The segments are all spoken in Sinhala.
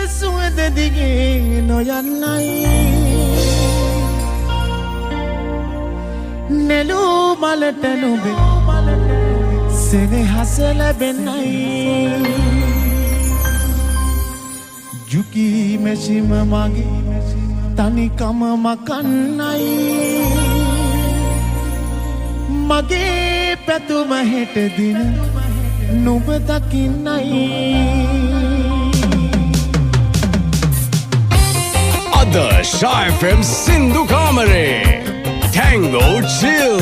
සුවඳ දිගේ නොයන්නයි නෙළූ මලට නුඹේ සෙනෙහස ලැබෙන්නයි යුකී මැසිම මගේ තනිකම මකන්නයි මගේ පැතුම හෙට දින නුඹ දකින්නයි අද Shy FM සින්දු කාමරේ Tango Chill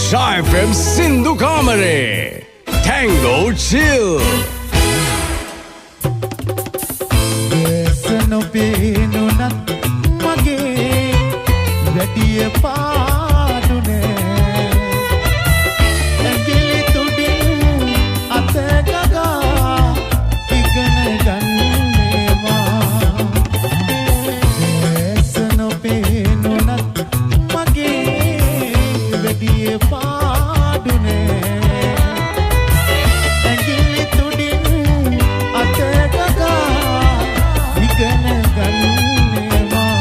Shy FM සින්දු කාමරේ Tango Chill නොපේනුනත් මගේ වැඩිය පාඩුනේ ඇඟිලි තුඩින් අත ගගා ඉගෙන ගන්නේවා නොපේනුනත් මගේ වැඩිය පාඩුනේ ඇඟිලි තුඩින් අත ගගා ඉගෙන ගන්නේවා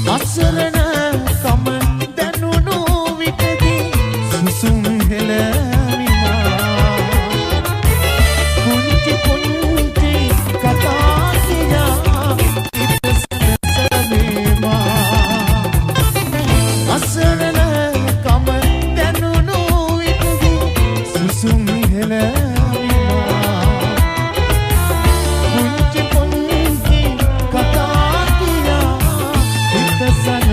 අසරණ කම දැනුණු විටදී සුසුම් හෙළවිනා පුංචි පුංචි කතා කියා ඉතසනසවේවා අසරණ කම දැනුණු විටදී සුසුම් හෙළවිනා පුංචි පුංචි කතා කියා ඉතසනසවේවා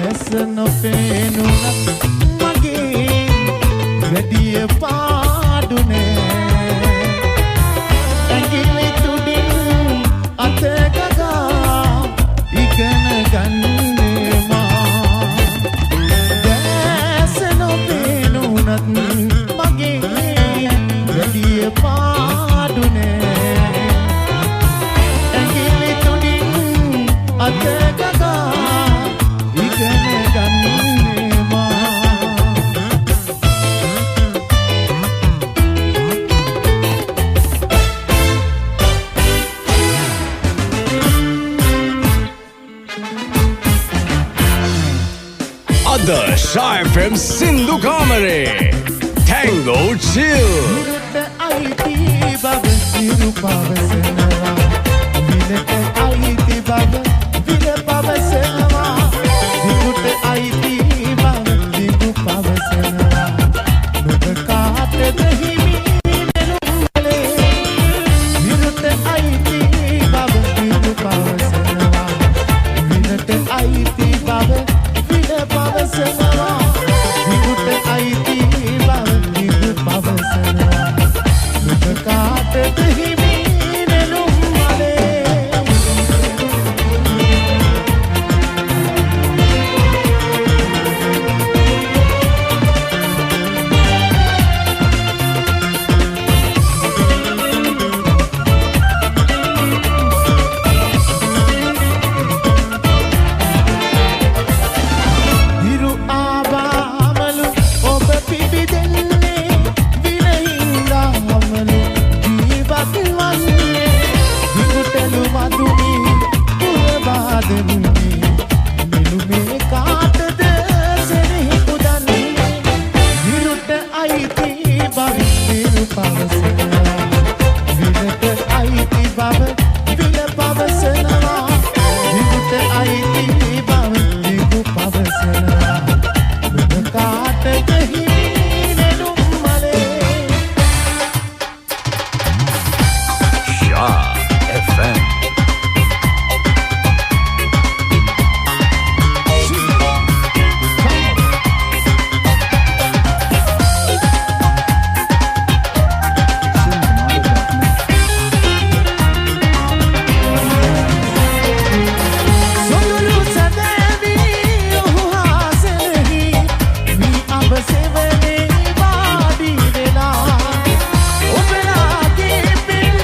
ඇස නොපෙනුනත් මගේ වැඩිය පාඩුනේ ඇඟිලි තුඩින් අත ගගා ඉගෙන ගන්නේමා ඇස නොපෙනුනත් මගේ වැඩිය පාඩුනේ ඇඟිලි තුඩින් අත ගගා ඉගෙන ගන්නේමා අද Shy FM සින්දු කාමරේ Tango Chill. විරට අයිති බව සිරු පවසනවා විරට අයිති බව විර පවසනවා විරට අයිති බව විරු පවසනවා නුඹ කාටද හිමි නෙළුම්වලේ විරට අයිති බව විරු පවසනවා විරට අයිති බව විර පවසනවා විරට අයිති බව විරු පවසනවා නුඹ කාටද හිමි නෙළුම්වලේ හිරු ආබාමලු ඔබ පිබිදෙන්නේ විනහින්දාමලු ජීවත් වන්නේ විකුටලු මදුනි පුරබාදමුනි මෙලුමේ කාටද සෙනෙහි පුදන්නේ විරුට අයිති බව විරු පවසනවා විරට අයිති බව විල පවසනවා විරුට අයිති බව විරු පවසනවා නුඹ කාටද හිමි නෙළුම්වලේ Shy FM. සොඳුරු සදෑවී ඔහු හාසෙනෙහි මී අඹ සෙවනේ වාඩි වෙලා ඔබලාගේ පෙන්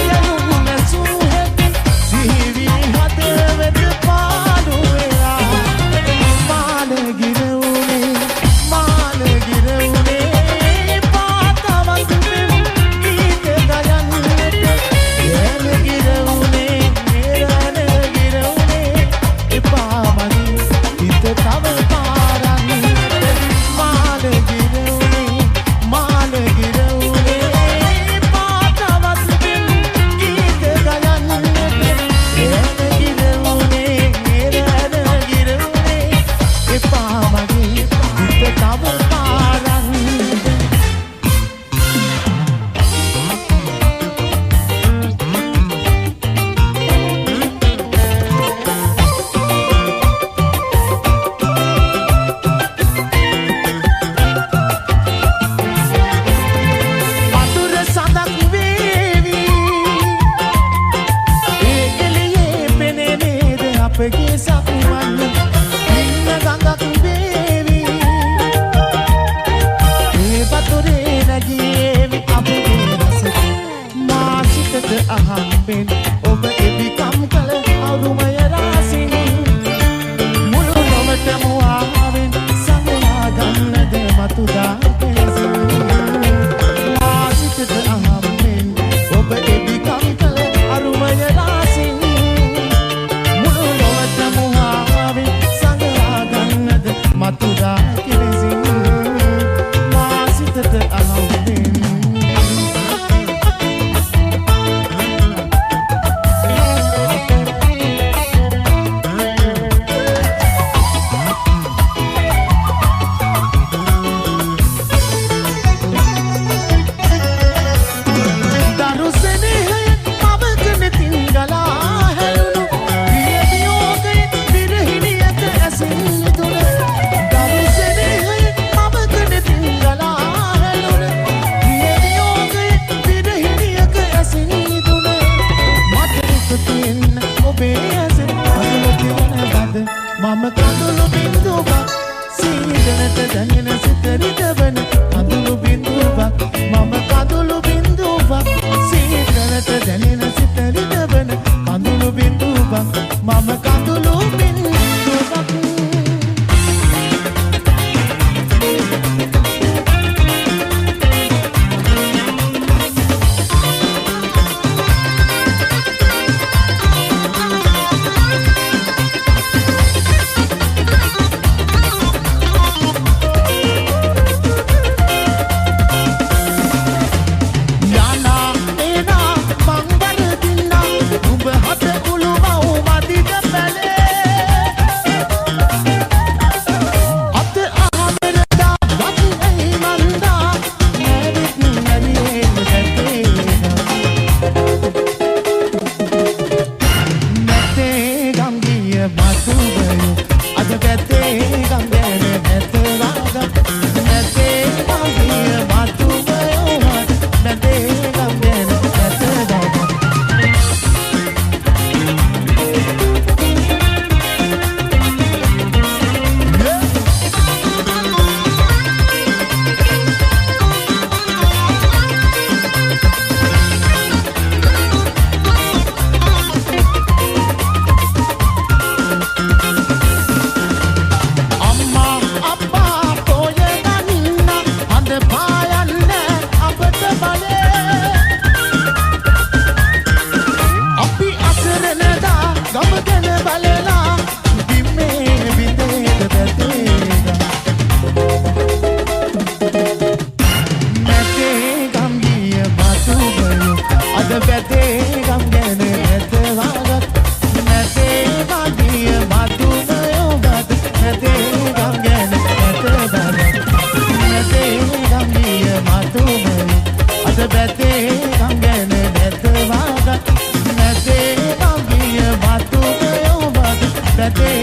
යනුම සූහෙති සිහිවී හදවත පාඩු වෙලා මානගිරවුනේ පාතවත් පෙන් ගීත ගයන්නට යනගිරවුනේ මෙරණගිරවුනේ එපා මගේ හිත තව පාරන්නට මානගිරවුනේ පාතවත් පෙන් ගීත ගයන්නට යනගිරවුනේ මෙරණගිරවුනේ එපා මගේ හිත තව පාරන්නට අතුර සඳක් වේවි ඒ එළියේ පෙනේ නේද අපගේ සතුමන් ඉන්න ගඟක් වේවි ඒ වතුරේ නැගියේවි අපගේ රසට මා සිතට අහම්බෙන් ඔබ එබිකම් කළ අරුමය රාසින් මුළු නොමටම ආවෙන් සඳහා ගන්නද මතුදා පෙරසින් මා සිතට අහම්බෙන් ඔබ එබිකම් කළ අරුමය රාසින් අපේ ඇසේ කඳුළු තියෙන බඳ මම කඳුළු බින්දුවක් සීතලට දැනෙන සිත රිදවන කඳුළු බින්දුවක් මම කඳුළු බින්දුවක් සීතලට දැනෙන සිත රිදවන කඳුළු බින්දුවක් මම කඳුළු බින්දුවක් that day.